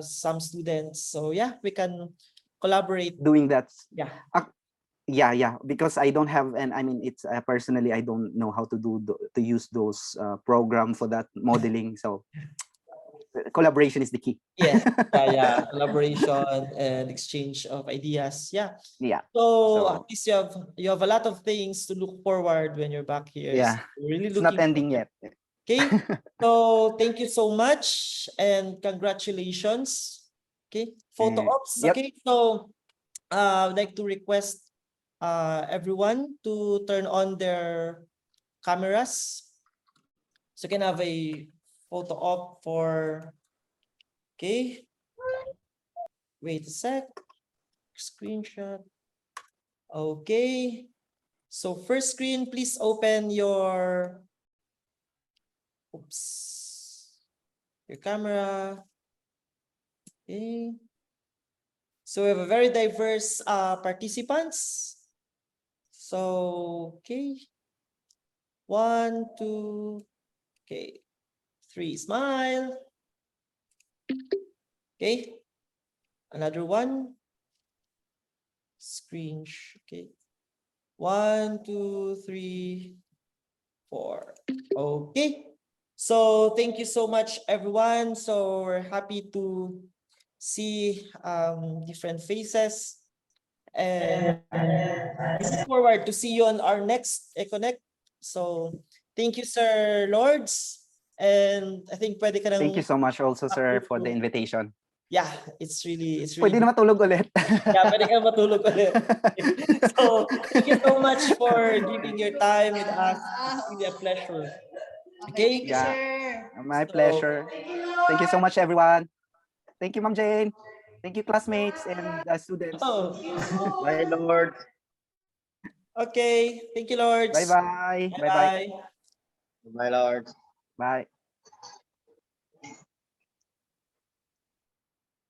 some students. So yeah, we can collaborate. Doing that. Yeah. Yeah, because I don't have, and I mean, it's personally, I don't know how to to use those program for that modeling. So collaboration is the key. Yeah, collaboration and exchange of ideas. Yeah. Yeah. So at So least you have a lot of things to look forward when you're back here. yeah, So we're really it's not looking ending forward. yet. Okay. So thank you so much and congratulations. Okay. Photo ops. Yep. Okay. So I'd like to request everyone to turn on their cameras. So you can have a photo op for, okay. Wait a sec. Screenshot. Okay. So first screen, please open your, your camera. Okay. So we have a very diverse participants. So, okay. 1, 2, okay. 3, smile. Okay. Another one. Screen, okay. 1, 2, 3, 4. Okay. So thank you so much, everyone. So we're happy to see different faces. And looking forward to see you on our next Econnect. So thank you, Sir Lords. And I think pwede ka nang, Thank you so much also, sir, for the invitation. yeah, it's really Pwede na matulog ulit. yeah, pwede ka matulog ulit. So thank you so much for giving your time with us. It's really a pleasure. Okay. Yeah, my So- pleasure. Thank you so much, everyone. Thank you, Ma'am Jane. Thank you, classmates and students. Oh, Bye, Lord. okay. Thank you, Lords. Bye-bye. Bye-bye. Bye. Bye, Lord. Bye.